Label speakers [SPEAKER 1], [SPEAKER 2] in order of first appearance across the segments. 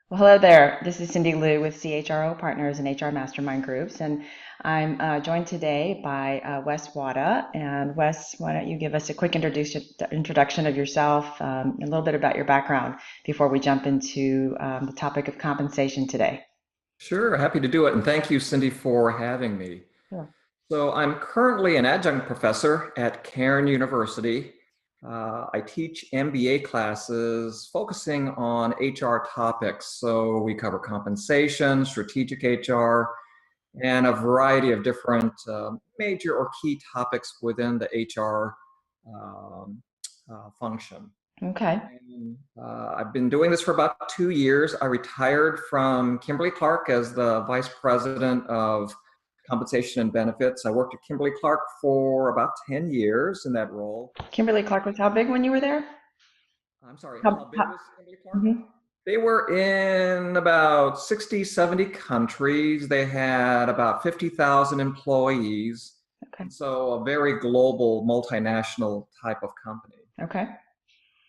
[SPEAKER 1] Well, hello there. This is Cindy Liu with CHRO Partners and HR Mastermind Groups, and I'm joined today by Wes Wada. And Wes, why don't you give us a quick introduction of yourself, a little bit about your background before we jump into the topic of compensation today.
[SPEAKER 2] Sure, happy to do it. And thank you, Cindy, for having me.
[SPEAKER 1] Sure.
[SPEAKER 2] So, I'm currently an adjunct professor at Cairn University. I teach MBA classes focusing on HR topics. So, we cover compensation, strategic HR, and a variety of different major or key topics within the HR um, function.
[SPEAKER 1] Okay.
[SPEAKER 2] And, I've been doing this for about 2 years. I retired from Kimberly-Clark as the vice president of compensation and benefits. I worked at Kimberly-Clark for about 10 years in that role.
[SPEAKER 1] Kimberly-Clark was how big when you were there?
[SPEAKER 2] I'm sorry, how
[SPEAKER 1] How,
[SPEAKER 2] big
[SPEAKER 1] how,
[SPEAKER 2] was Kimberly-Clark?
[SPEAKER 1] mhm.
[SPEAKER 2] They were in about 60, 70 countries. They had about 50,000 employees.
[SPEAKER 1] Okay.
[SPEAKER 2] And so a very global, multinational type of company.
[SPEAKER 1] Okay.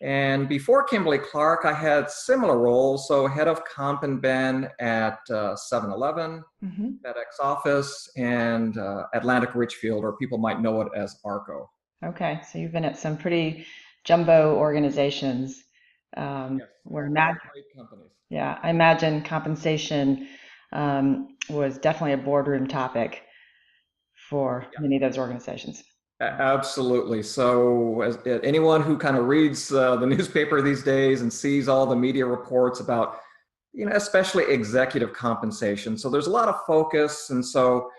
[SPEAKER 2] And before Kimberly Clark, I had similar roles. So head of comp and ben at 7-Eleven,
[SPEAKER 1] Hmm.
[SPEAKER 2] FedEx Office, and Atlantic Richfield, or people might know it as ARCO.
[SPEAKER 1] Okay. So you've been at some pretty jumbo organizations
[SPEAKER 2] Yes,
[SPEAKER 1] where
[SPEAKER 2] all great companies.
[SPEAKER 1] yeah, I imagine compensation was definitely a boardroom topic for
[SPEAKER 2] Yeah,
[SPEAKER 1] many of those organizations.
[SPEAKER 2] absolutely. So anyone who kind of reads the newspaper these days and sees all the media reports about, especially executive compensation. So there's a lot of focus. And so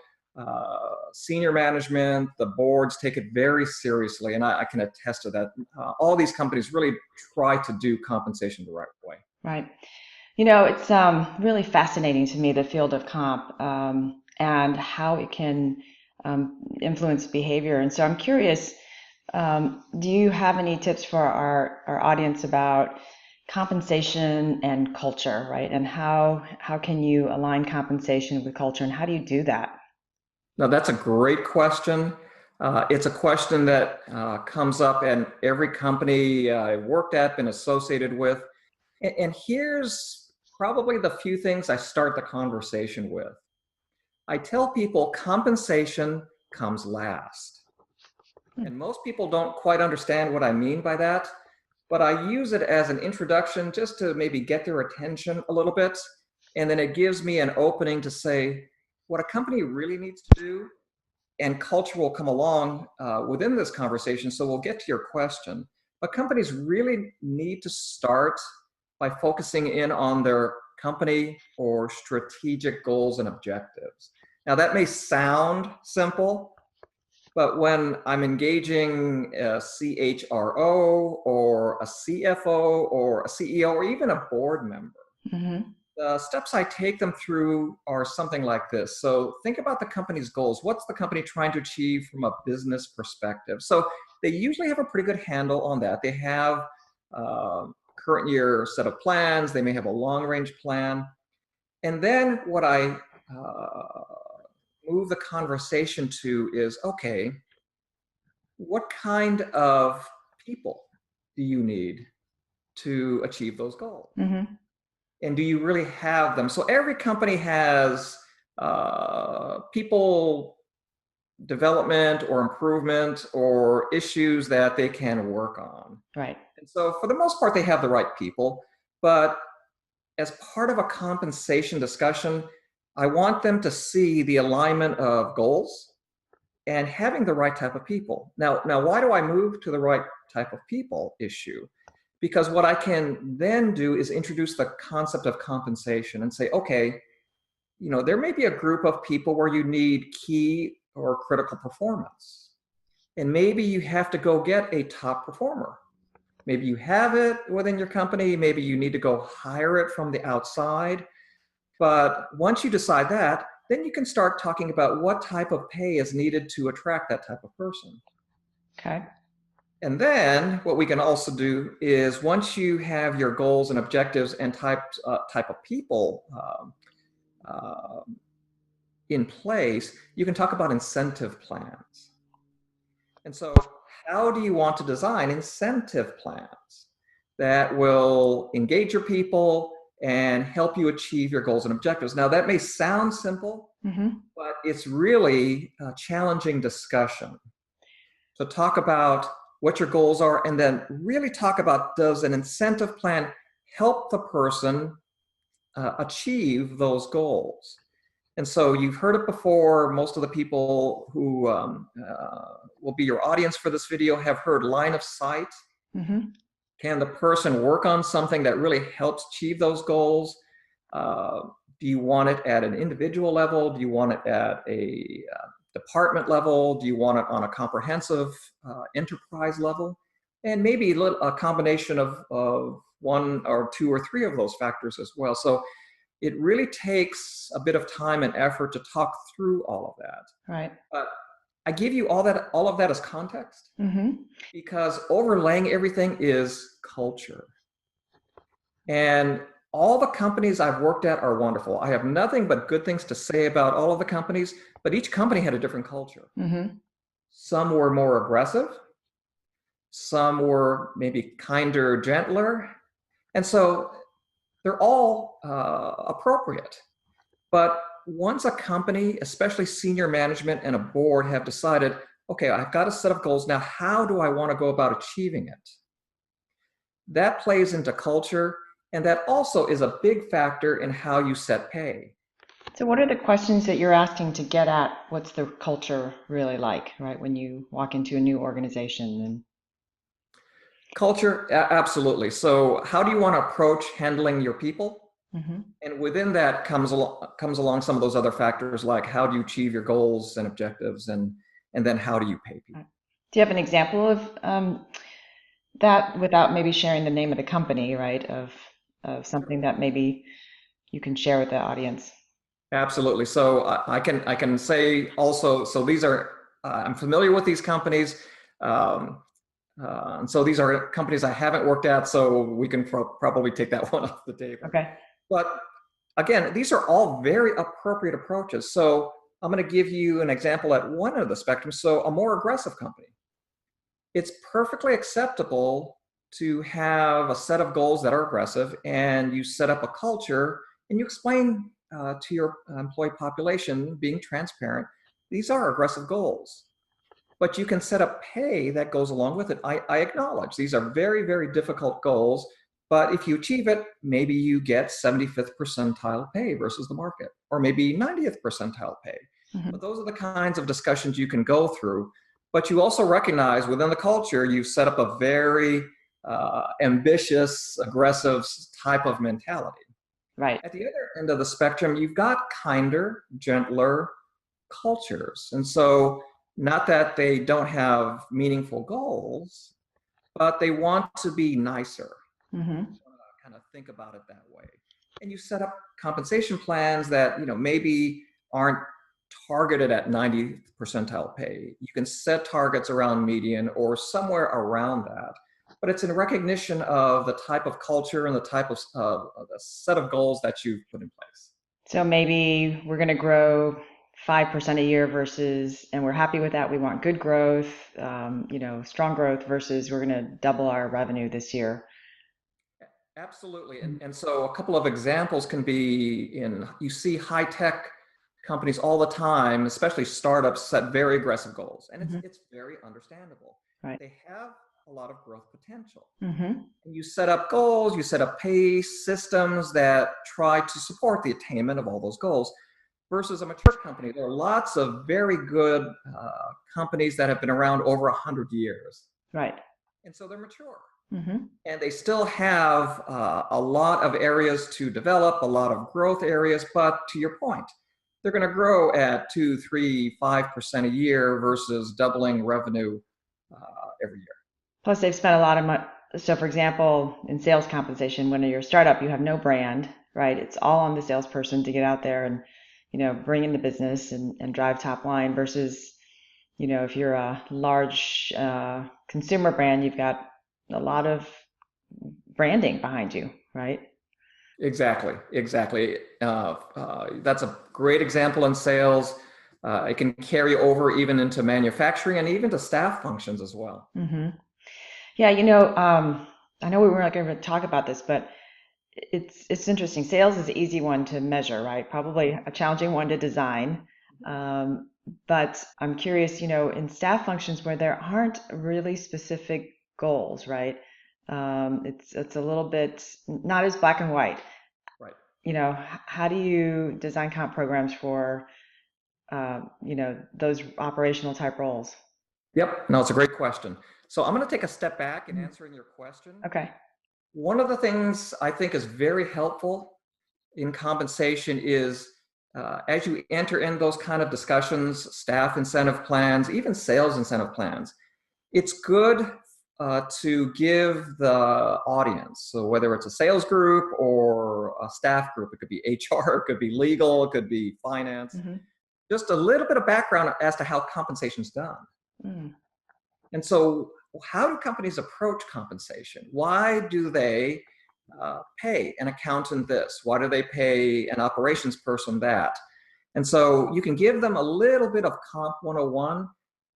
[SPEAKER 2] senior management, the boards take it very seriously. And I can attest to that. All these companies really try to do compensation the right way.
[SPEAKER 1] Right. It's really fascinating to me, the field of comp, and how it can influence behavior. And so I'm curious, do you have any tips for our audience about compensation and culture, right? And how can you align compensation with culture, and how do you do that?
[SPEAKER 2] Now, that's a great question. It's a question that comes up in every company I've worked at, been associated with. And here's probably the few things I start the conversation with. I tell people compensation comes last.
[SPEAKER 1] Hmm.
[SPEAKER 2] And most people don't quite understand what I mean by that, but I use it as an introduction just to maybe get their attention a little bit. And then it gives me an opening to say what a company really needs to do, and culture will come along within this conversation. So we'll get to your question. But companies really need to start by focusing in on their company or strategic goals and objectives. Now, that may sound simple, but when I'm engaging a CHRO or a CFO or a CEO or even a board member,
[SPEAKER 1] Hmm.
[SPEAKER 2] the steps I take them through are something like this. So think about the company's goals. What's the company trying to achieve from a business perspective? So they usually have a pretty good handle on that. They have current year set of plans. They may have a long range plan. And then what I move the conversation to is, okay, what kind of people do you need to achieve those goals?
[SPEAKER 1] Hmm.
[SPEAKER 2] And do you really have them? So every company has people development or improvement or issues that they can work on.
[SPEAKER 1] Right.
[SPEAKER 2] And so for the most part, they have the right people. But as part of a compensation discussion, I want them to see the alignment of goals and having the right type of people. Now, why do I move to the right type of people issue? Because what I can then do is introduce the concept of compensation and say, okay, there may be a group of people where you need key or critical performance. And maybe you have to go get a top performer. Maybe you have it within your company. Maybe you need to go hire it from the outside. But once you decide that, then you can start talking about what type of pay is needed to attract that type of person.
[SPEAKER 1] Okay.
[SPEAKER 2] And then what we can also do is once you have your goals and objectives and type of people uh, in place, you can talk about incentive plans. And so, how do you want to design incentive plans that will engage your people and help you achieve your goals and objectives. Now, that may sound simple,
[SPEAKER 1] Mm-hmm.
[SPEAKER 2] but it's really a challenging discussion. So talk about what your goals are, and then really talk about, does an incentive plan help the person achieve those goals? And so you've heard it before. Most of the people who will be your audience for this video have heard line of sight.
[SPEAKER 1] Mm-hmm.
[SPEAKER 2] Can the person work on something that really helps achieve those goals? Do you want it at an individual level? Do you want it at a department level? Do you want it on a comprehensive enterprise level? And maybe a combination of one or two or three of those factors as well. So it really takes a bit of time and effort to talk through all of that.
[SPEAKER 1] Right.
[SPEAKER 2] But I give you all of that as context,
[SPEAKER 1] Mm-hmm.
[SPEAKER 2] because overlaying everything is culture. And all the companies I've worked at are wonderful. I have nothing but good things to say about all of the companies, but each company had a different culture.
[SPEAKER 1] Mm-hmm.
[SPEAKER 2] Some were more aggressive, some were maybe kinder, gentler. And so they're all appropriate. But once a company, especially senior management and a board, have decided, okay, I've got a set of goals. Now, how do I want to go about achieving it? That plays into culture, and that also is a big factor in how you set pay.
[SPEAKER 1] So what are the questions that you're asking to get at what's the culture really like, right? When you walk into a new organization and
[SPEAKER 2] Culture, absolutely. So how do you want to approach handling your people?
[SPEAKER 1] mm-hmm.
[SPEAKER 2] And within that comes along some of those other factors, like how do you achieve your goals and objectives, and then how do you pay people?
[SPEAKER 1] Do you have an example of that without maybe sharing the name of the company, right? Of something that maybe you can share with the audience.
[SPEAKER 2] Absolutely. So I can say also, so these are, I'm familiar with these companies. And so these are companies I haven't worked at, so we can probably take that one off the table.
[SPEAKER 1] Okay.
[SPEAKER 2] But again, these are all very appropriate approaches. So I'm going to give you an example at one end of the spectrum. So a more aggressive company. It's perfectly acceptable to have a set of goals that are aggressive, and you set up a culture and you explain to your employee population, being transparent, these are aggressive goals. But you can set up pay that goes along with it. I acknowledge these are very, very difficult goals, but if you achieve it, maybe you get 75th percentile pay versus the market, or maybe 90th percentile pay.
[SPEAKER 1] Mm-hmm.
[SPEAKER 2] But those are the kinds of discussions you can go through. But you also recognize within the culture, you've set up a very ambitious, aggressive type of mentality.
[SPEAKER 1] Right.
[SPEAKER 2] At the other end of the spectrum, you've got kinder, gentler cultures. And so not that they don't have meaningful goals, but they want to be nicer.
[SPEAKER 1] Mm-hmm.
[SPEAKER 2] Kind of think about it that way. And you set up compensation plans that, maybe aren't targeted at 90th percentile pay. You can set targets around median or somewhere around that. But it's in recognition of the type of culture and the type of the set of goals that you've put in place.
[SPEAKER 1] So maybe we're going to grow 5% a year versus, and we're happy with that. We want good growth, strong growth versus we're going to double our revenue this year.
[SPEAKER 2] Absolutely. And so a couple of examples can be you see high-tech companies all the time, especially startups, set very aggressive goals. And it's very understandable.
[SPEAKER 1] Right.
[SPEAKER 2] They have a lot of growth potential.
[SPEAKER 1] Mm-hmm.
[SPEAKER 2] And you set up goals, you set up pay systems that try to support the attainment of all those goals. Versus a mature company, there are lots of very good companies that have been around over 100 years.
[SPEAKER 1] Right.
[SPEAKER 2] And so they're mature.
[SPEAKER 1] Mm-hmm.
[SPEAKER 2] And they still have a lot of areas to develop, a lot of growth areas. But to your point, they're going to grow at 2, 3, 5% a year versus doubling revenue every year.
[SPEAKER 1] Plus, they've spent a lot of money. So, for example, in sales compensation, when you're a startup, you have no brand, right? It's all on the salesperson to get out there and, bring in the business and drive top line versus, if you're a large consumer brand, you've got a lot of branding behind you, right?
[SPEAKER 2] Exactly. That's a great example in sales. It can carry over even into manufacturing and even to staff functions as well.
[SPEAKER 1] Mm-hmm. Yeah, I know we weren't going to talk about this, but it's interesting. Sales is an easy one to measure, right? Probably a challenging one to design. Um, but I'm curious, in staff functions where there aren't really specific goals, right? It's a little bit not as black and white.
[SPEAKER 2] Right.
[SPEAKER 1] How do you design comp programs for, those operational type roles?
[SPEAKER 2] Yep. No, it's a great question. So I'm going to take a step back in
[SPEAKER 1] Mhm.
[SPEAKER 2] answering your question.
[SPEAKER 1] Okay.
[SPEAKER 2] One of the things I think is very helpful in compensation is as you enter in those kind of discussions, staff incentive plans, even sales incentive plans, it's good to give the audience, so whether it's a sales group or a staff group, it could be HR, it could be legal, it could be finance,
[SPEAKER 1] Hmm.
[SPEAKER 2] just a little bit of background as to how compensation is done.
[SPEAKER 1] Mm.
[SPEAKER 2] And so, how do companies approach compensation? Why do they pay an accountant this? Why do they pay an operations person that? And so, you can give them a little bit of Comp 101,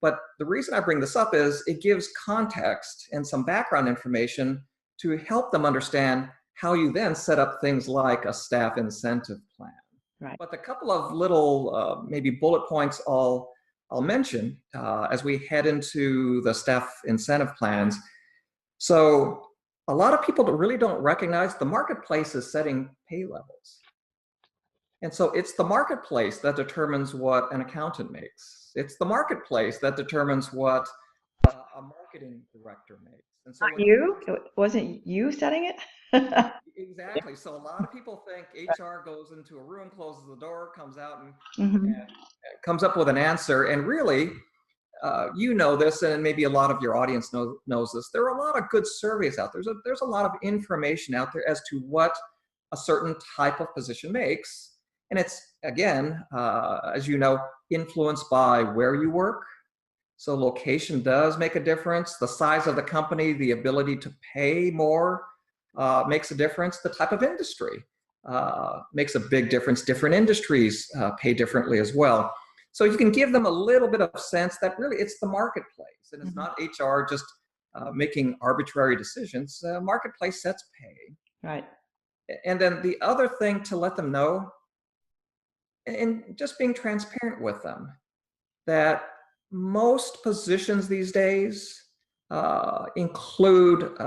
[SPEAKER 2] but the reason I bring this up is it gives context and some background information to help them understand how you then set up things like a staff incentive plan.
[SPEAKER 1] Right.
[SPEAKER 2] But a couple of little maybe bullet points I'll mention as we head into the staff incentive plans. So a lot of people really don't recognize the marketplace is setting pay levels. And so it's the marketplace that determines what an accountant makes. It's the marketplace that determines what a marketing director makes. And so
[SPEAKER 1] Not
[SPEAKER 2] when
[SPEAKER 1] you?
[SPEAKER 2] companies,
[SPEAKER 1] It wasn't you setting it?
[SPEAKER 2] exactly. So a lot of people think HR goes into a room, closes the door, comes out
[SPEAKER 1] Hmm.
[SPEAKER 2] and comes up with an answer. And really, you know this, and maybe a lot of your audience knows this. There are a lot of good surveys out there. There's a lot of information out there as to what a certain type of position makes. And it's, again, as you know, influenced by where you work. So location does make a difference. The size of the company, the ability to pay more makes a difference. The type of industry makes a big difference. Different industries pay differently as well. So you can give them a little bit of sense that really it's the marketplace and it's
[SPEAKER 1] Hmm.
[SPEAKER 2] not HR just making arbitrary decisions. Marketplace sets pay.
[SPEAKER 1] Right.
[SPEAKER 2] And then the other thing to let them know, and just being transparent with them, that most positions these days are included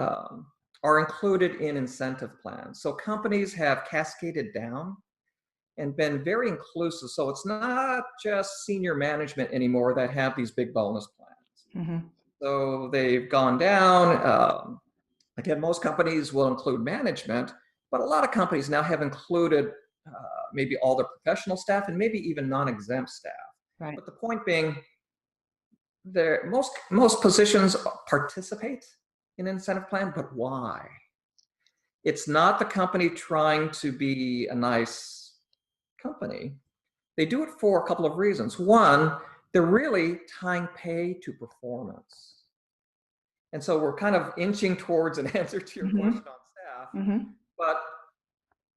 [SPEAKER 2] in incentive plans. So companies have cascaded down and been very inclusive. So it's not just senior management anymore that have these big bonus plans.
[SPEAKER 1] Hmm.
[SPEAKER 2] So they've gone down. Again, most companies will include management, but a lot of companies now have included maybe all their professional staff and maybe even non-exempt staff.
[SPEAKER 1] Right.
[SPEAKER 2] But the point being, most positions participate in an incentive plan, but why? It's not the company trying to be a nice company. They do it for a couple of reasons. One, they're really tying pay to performance. And so we're kind of inching towards an answer to your
[SPEAKER 1] Hmm.
[SPEAKER 2] question on staff.
[SPEAKER 1] Hmm.
[SPEAKER 2] But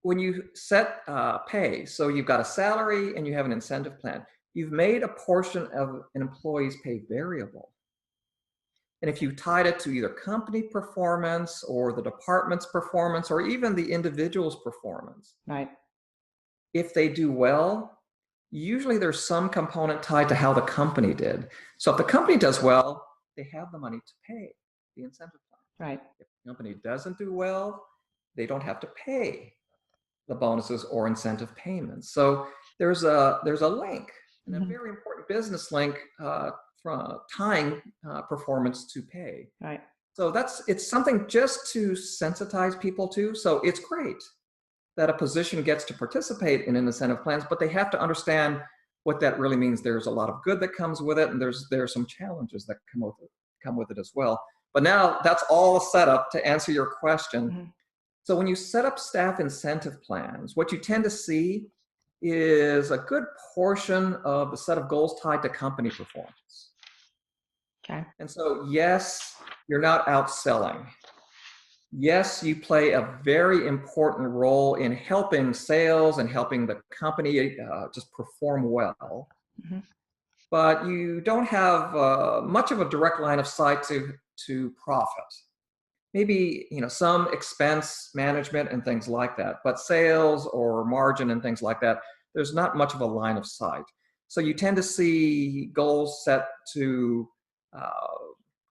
[SPEAKER 2] when you set pay, so you've got a salary and you have an incentive plan, you've made a portion of an employee's pay variable. And if you tied it to either company performance or the department's performance or even the individual's performance,
[SPEAKER 1] Right.
[SPEAKER 2] if they do well, usually there's some component tied to how the company did. So if the company does well, they have the money to pay the incentive plan.
[SPEAKER 1] Right.
[SPEAKER 2] If the company doesn't do well, they don't have to pay the bonuses or incentive payments. So there's a link, and a
[SPEAKER 1] Hmm.
[SPEAKER 2] very important business link from tying performance to pay.
[SPEAKER 1] Right.
[SPEAKER 2] So it's something just to sensitize people to. So it's great that a position gets to participate in incentive plans, but they have to understand what that really means. There's a lot of good that comes with it, and there's some challenges that come with it as well. But now that's all set up to answer your question.
[SPEAKER 1] Hmm.
[SPEAKER 2] So when you set up staff incentive plans, what you tend to see is a good portion of the set of goals tied to company performance.
[SPEAKER 1] Okay.
[SPEAKER 2] And so, yes, you're not outselling. Yes, you play a very important role in helping sales and helping the company just perform well,
[SPEAKER 1] Hmm.
[SPEAKER 2] but you don't have much of a direct line of sight to profit. maybe, some expense management and things like that, but sales or margin and things like that, there's not much of a line of sight. So you tend to see goals set to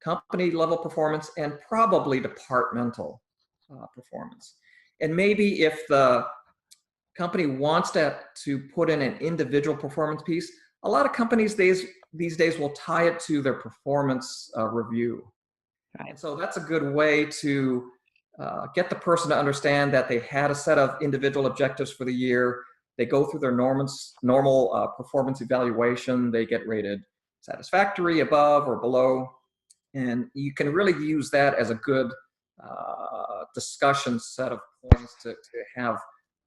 [SPEAKER 2] company level performance and probably departmental performance. And maybe if the company wants to put in an individual performance piece, a lot of companies these days will tie it to their performance review.
[SPEAKER 1] Right.
[SPEAKER 2] And so that's a good way to get the person to understand that they had a set of individual objectives for the year. They go through their normal performance evaluation. They get rated satisfactory, above, or below. And you can really use that as a good discussion set of points to have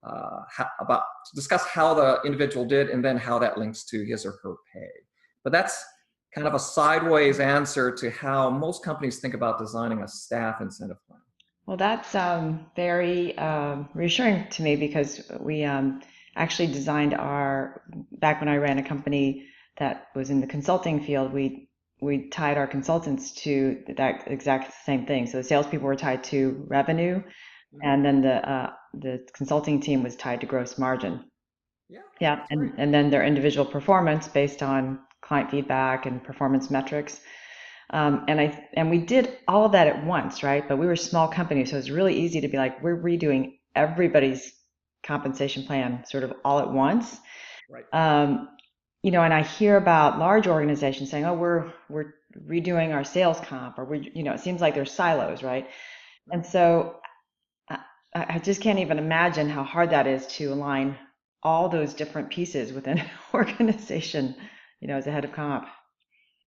[SPEAKER 2] to discuss how the individual did and then how that links to his or her pay. But that's kind of a sideways answer to how most companies think about designing a staff incentive plan.
[SPEAKER 1] Well, that's very reassuring to me because we actually designed back when I ran a company that was in the consulting field, we tied our consultants to that exact same thing. So the salespeople were tied to revenue, and then the consulting team was tied to gross margin. Yeah, and then their individual performance based on client feedback and performance metrics. And we did all of that at once, right? But we were a small company, so it's really easy to be like, we're redoing everybody's compensation plan sort of all at once.
[SPEAKER 2] Right.
[SPEAKER 1] And I hear about large organizations saying, "Oh, we're redoing our sales comp," or it seems like there's silos, right? And so I just can't even imagine how hard that is to align all those different pieces within an organization, as a head of comp.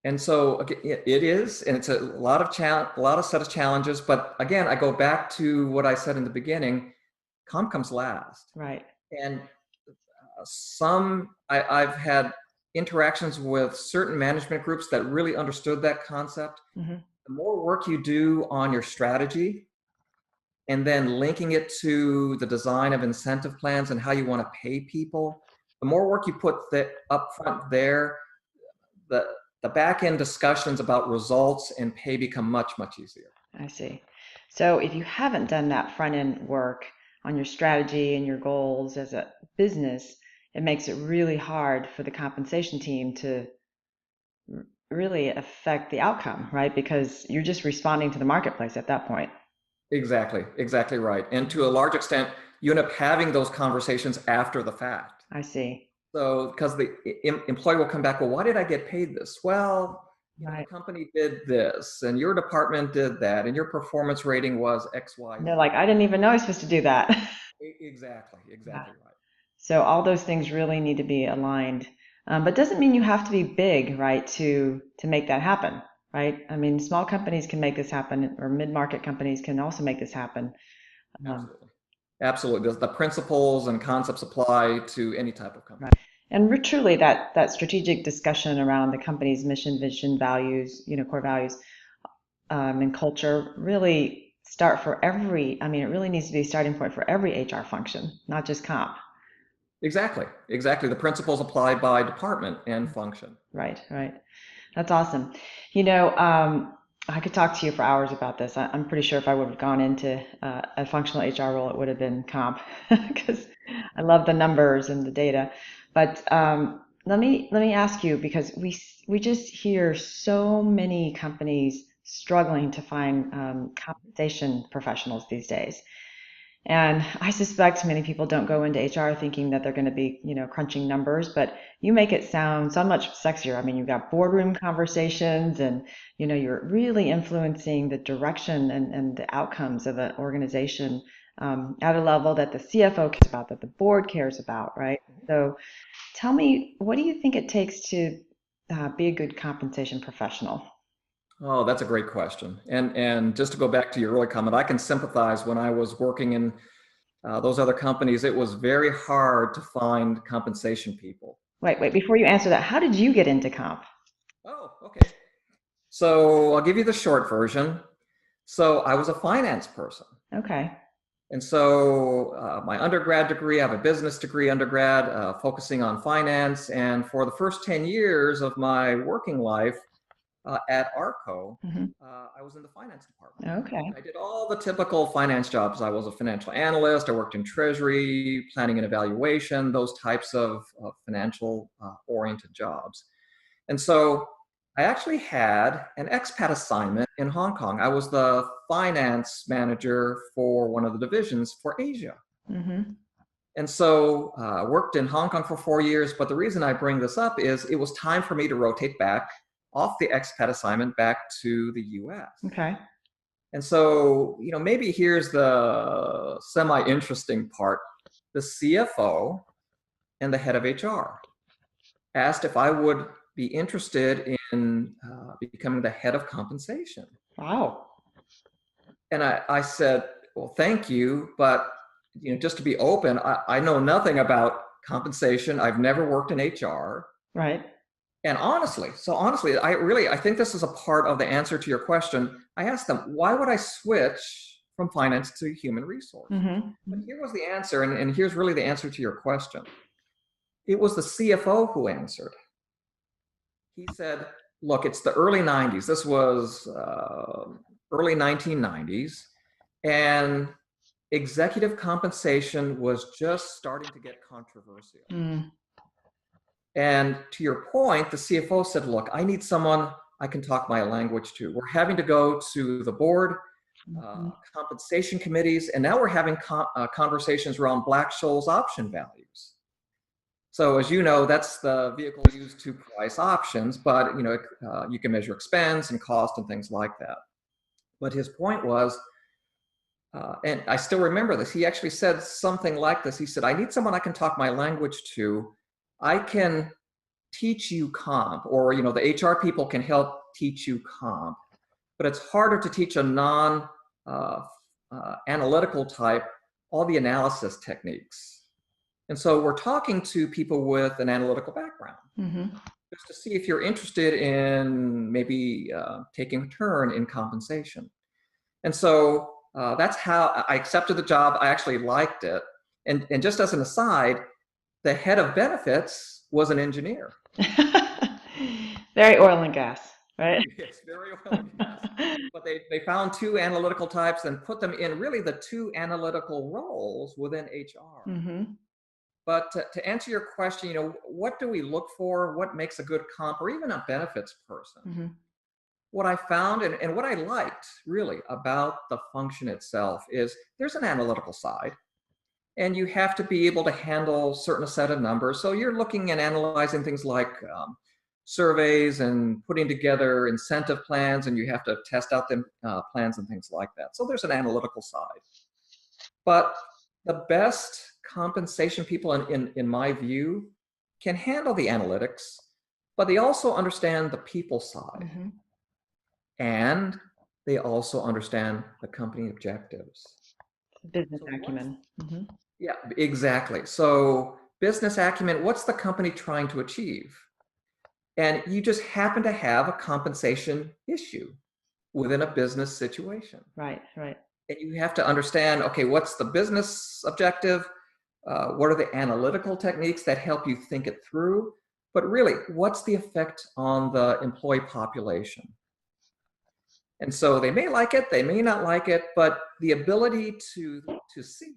[SPEAKER 2] And so it is, and it's a lot of set of challenges. But again, I go back to what I said in the beginning: comp comes last.
[SPEAKER 1] Right.
[SPEAKER 2] And I've had interactions with certain management groups that really understood that concept.
[SPEAKER 1] Mm-hmm.
[SPEAKER 2] The more work you do on your strategy, and then linking it to the design of incentive plans and how you want to pay people, the more work you put up front there, the back end discussions about results and pay become much, much easier.
[SPEAKER 1] I see. So if you haven't done that front end work on your strategy and your goals as a business, it makes it really hard for the compensation team to really affect the outcome, right? Because you're just responding to the marketplace at that point.
[SPEAKER 2] Exactly right. And to a large extent, you end up having those conversations after the fact.
[SPEAKER 1] I see.
[SPEAKER 2] So, because the employee will come back, well, why did I get paid this? Well,
[SPEAKER 1] Right.
[SPEAKER 2] the company did this, and your department did that, and your performance rating was X, Y,
[SPEAKER 1] And
[SPEAKER 2] Z.
[SPEAKER 1] they're like, I didn't even know I was supposed to do that.
[SPEAKER 2] Exactly
[SPEAKER 1] Yeah.
[SPEAKER 2] right.
[SPEAKER 1] So all those things really need to be aligned. But doesn't mean you have to be big, right, to make that happen, right? I mean, small companies can make this happen, or mid-market companies can also make this happen.
[SPEAKER 2] Absolutely. The principles and concepts apply to any type of company.
[SPEAKER 1] Right. And truly, that strategic discussion around the company's mission, vision, values, core values, and culture really it really needs to be a starting point for every HR function, not just comp.
[SPEAKER 2] Exactly. The principles apply by department and function.
[SPEAKER 1] Right. That's awesome. I could talk to you for hours about this. I'm pretty sure if I would have gone into a functional HR role, it would have been comp because I love the numbers and the data. But let me ask you, because we just hear so many companies struggling to find compensation professionals these days. And I suspect many people don't go into HR thinking that they're going to be, crunching numbers, but you make it sound so much sexier. I mean, you've got boardroom conversations and, you're really influencing the direction and the outcomes of an organization at a level that the CFO cares about, that the board cares about, right? So tell me, what do you think it takes to be a good compensation professional?
[SPEAKER 2] Oh, that's a great question. And just to go back to your early comment, I can sympathize. When I was working in those other companies, it was very hard to find compensation people.
[SPEAKER 1] Wait, before you answer that, how did you get into comp?
[SPEAKER 2] Oh, okay. So I'll give you the short version. So I was a finance person.
[SPEAKER 1] Okay.
[SPEAKER 2] And so my undergrad degree, I have a business degree undergrad, focusing on finance. And for the first 10 years of my working life, at ARCO,
[SPEAKER 1] Mm-hmm.
[SPEAKER 2] I was in the finance department.
[SPEAKER 1] Okay.
[SPEAKER 2] I did all the typical finance jobs. I was a financial analyst. I worked in treasury, planning and evaluation, those types of financial oriented jobs. And so I actually had an expat assignment in Hong Kong. I was the finance manager for one of the divisions for Asia.
[SPEAKER 1] Mm-hmm.
[SPEAKER 2] And so I worked in Hong Kong for 4 years. But the reason I bring this up is it was time for me to rotate back off the expat assignment back to the US.
[SPEAKER 1] Okay.
[SPEAKER 2] And so, maybe here's the semi-interesting part. The CFO and the head of HR asked if I would be interested in becoming the head of compensation.
[SPEAKER 1] Wow.
[SPEAKER 2] And I said, well, thank you, but just to be open, I know nothing about compensation. I've never worked in HR.
[SPEAKER 1] Right.
[SPEAKER 2] And honestly, I think this is a part of the answer to your question. I asked them, why would I switch from finance to human resources?
[SPEAKER 1] Mm-hmm.
[SPEAKER 2] But here was the answer, and here's really the answer to your question. It was the CFO who answered. He said, look, it's the early 90s. This was early 1990s. And executive compensation was just starting to get controversial.
[SPEAKER 1] Mm.
[SPEAKER 2] And to your point, the CFO said, look, I need someone I can talk my language to. We're having to go to the board, compensation committees, and now we're having conversations around Black-Scholes option values. So as you know, that's the vehicle used to price options, but you can measure expense and cost and things like that. But his point was, and I still remember this, he actually said something like this. He said, I need someone I can talk my language to. I can teach you comp, or the HR people can help teach you comp, but it's harder to teach a non-analytical type all the analysis techniques. And so we're talking to people with an analytical background, just to see if you're interested in maybe taking a turn in compensation. And so that's how I accepted the job. I actually liked it. And just as an aside, the head of benefits was an engineer.
[SPEAKER 1] Very oil and gas, right?
[SPEAKER 2] Yes, very oil and gas. But they found two analytical types and put them in really the two analytical roles within HR.
[SPEAKER 1] Mm-hmm.
[SPEAKER 2] But to answer your question, what do we look for? What makes a good comp or even a benefits person?
[SPEAKER 1] Mm-hmm.
[SPEAKER 2] What I found and what I liked really about the function itself is there's an analytical side, and you have to be able to handle a certain set of numbers. So you're looking and analyzing things like surveys and putting together incentive plans, and you have to test out them plans and things like that. So there's an analytical side. But the best compensation people, in my view, can handle the analytics, but they also understand the people side.
[SPEAKER 1] Mm-hmm.
[SPEAKER 2] And they also understand the company objectives.
[SPEAKER 1] Business acumen. Mm-hmm.
[SPEAKER 2] Yeah, exactly. So business acumen, what's the company trying to achieve? And you just happen to have a compensation issue within a business situation.
[SPEAKER 1] Right.
[SPEAKER 2] And you have to understand, okay, what's the business objective? What are the analytical techniques that help you think it through? But really, what's the effect on the employee population? And so they may like it, they may not like it, but the ability to see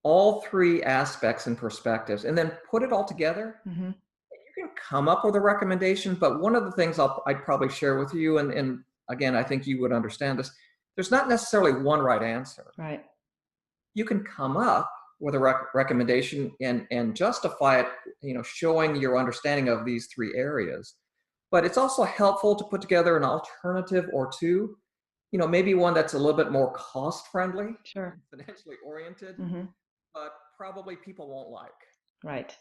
[SPEAKER 2] all three aspects and perspectives and then put it all together,
[SPEAKER 1] Mm-hmm.
[SPEAKER 2] you can come up with a recommendation. But one of the things I'd probably share with you, and again, I think you would understand this, there's not necessarily one right answer.
[SPEAKER 1] Right.
[SPEAKER 2] You can come up with a recommendation and justify it, showing your understanding of these three areas. But it's also helpful to put together an alternative or two, maybe one that's a little bit more cost friendly,
[SPEAKER 1] Sure.
[SPEAKER 2] financially oriented,
[SPEAKER 1] Mm-hmm.
[SPEAKER 2] but probably people won't like.
[SPEAKER 1] Right.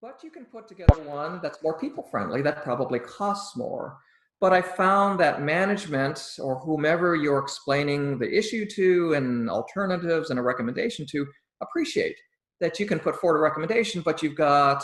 [SPEAKER 2] But you can put together one that's more people friendly that probably costs more. But I found that management or whomever you're explaining the issue to and alternatives and a recommendation to appreciate that you can put forward a recommendation, but you've got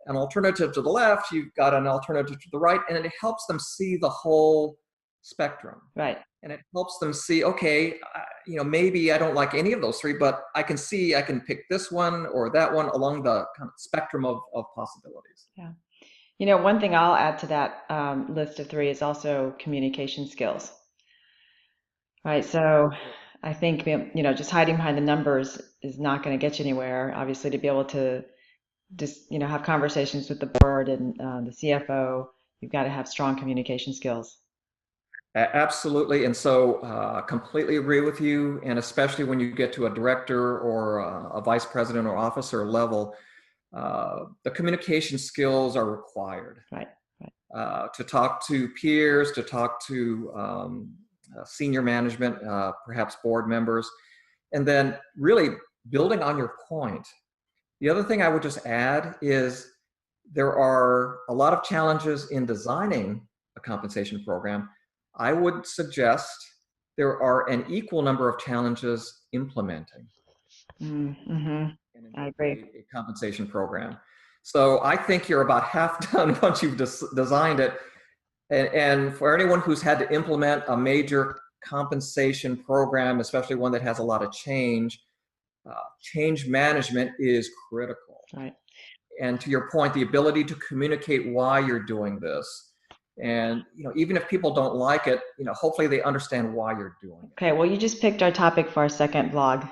[SPEAKER 2] an alternative to the left, you've got an alternative to the right, and it helps them see the whole spectrum.
[SPEAKER 1] Right.
[SPEAKER 2] And it helps them see, okay, maybe I don't like any of those three, but I can see I can pick this one or that one along the kind of spectrum of possibilities.
[SPEAKER 1] Yeah. One thing I'll add to that list of three is also communication skills, right? So
[SPEAKER 2] Absolutely.
[SPEAKER 1] I think, just hiding behind the numbers is not going to get you anywhere. Obviously, to be able to just, have conversations with the board and the CFO, you've got to have strong communication skills.
[SPEAKER 2] Absolutely. And so completely agree with you. And especially when you get to a director or a vice president or officer level, the communication skills are required
[SPEAKER 1] Right, right.
[SPEAKER 2] to talk to peers, to talk to senior management, perhaps board members, and then really building on your point. The other thing I would just add is there are a lot of challenges in designing a compensation program. I would suggest there are an equal number of challenges implementing
[SPEAKER 1] Mm-hmm. I agree.
[SPEAKER 2] a compensation program. So I think you're about half done once you've designed it. And for anyone who's had to implement a major compensation program, especially one that has a lot of change management is critical.
[SPEAKER 1] Right.
[SPEAKER 2] And to your point, the ability to communicate why you're doing this. And even if people don't like it, hopefully they understand why you're doing
[SPEAKER 1] Okay, well, you just picked our topic for our second vlog.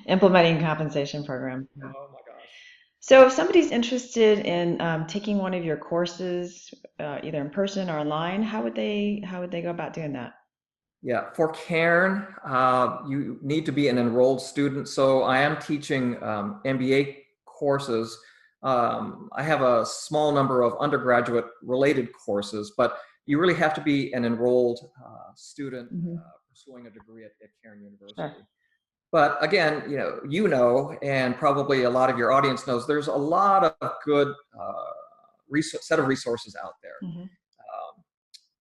[SPEAKER 1] Implementing compensation program. Yeah.
[SPEAKER 2] Oh my gosh.
[SPEAKER 1] So if somebody's interested in taking one of your courses, either in person or online, how would they go about doing that?
[SPEAKER 2] Yeah, for Cairn, you need to be an enrolled student. So I am teaching MBA courses. I have a small number of undergraduate related courses, but you really have to be an enrolled student
[SPEAKER 1] Hmm.
[SPEAKER 2] pursuing a degree at Cairn
[SPEAKER 1] Sure.
[SPEAKER 2] University. But again, and probably a lot of your audience knows, there's a lot of good set of resources out there.
[SPEAKER 1] Hmm.
[SPEAKER 2] Um,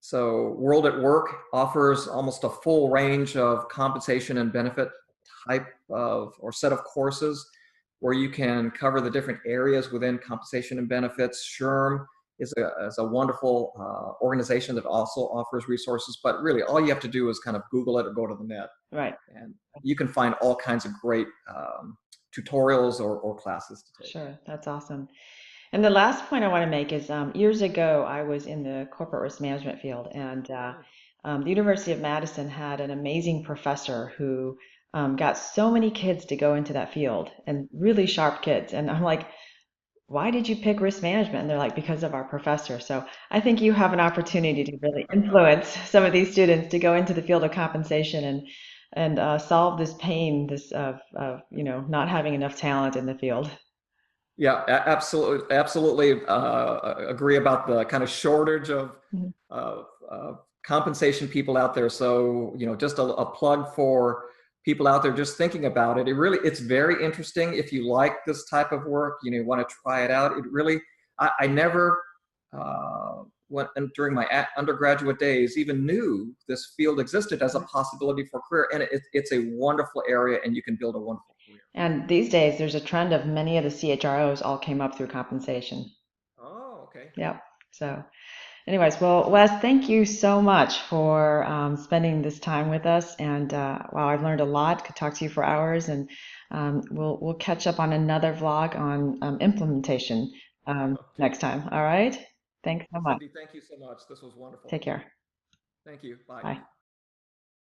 [SPEAKER 2] so World at Work offers almost a full range of compensation and benefit type of or set of courses where you can cover the different areas within compensation and benefits. SHRM is a wonderful organization that also offers resources, but really all you have to do is kind of Google it or go to the net,
[SPEAKER 1] Right.
[SPEAKER 2] and you can find all kinds of great tutorials or classes to take.
[SPEAKER 1] Sure. That's awesome. And the last point I want to make is years ago, I was in the corporate risk management field, and the University of Madison had an amazing professor who got so many kids to go into that field and really sharp kids. And I'm like, why did you pick risk management? And they're like, because of our professor. So I think you have an opportunity to really influence some of these students to go into the field of compensation and solve this pain, this of not having enough talent in the field.
[SPEAKER 2] Yeah, absolutely, absolutely agree about the kind of shortage
[SPEAKER 1] Mhm.
[SPEAKER 2] of compensation people out there. So, just a plug for people out there just thinking about it. It's very interesting. If you like this type of work, want to try it out. It really, I never went and during my undergraduate days even knew this field existed as a possibility for career, and it's a wonderful area, and you can build a wonderful career.
[SPEAKER 1] And these days, there's a trend of many of the CHROs all came up through compensation.
[SPEAKER 2] Oh, okay.
[SPEAKER 1] Yep. So, anyways, well, Wes, thank you so much for spending this time with us. And wow, I've learned a lot. Could talk to you for hours, and we'll catch up on another vlog on implementation
[SPEAKER 2] Okay.
[SPEAKER 1] next time. All right. Thanks so much.
[SPEAKER 2] Cindy, thank you so much. This was wonderful.
[SPEAKER 1] Take care.
[SPEAKER 2] Thank you. Bye.
[SPEAKER 1] Bye.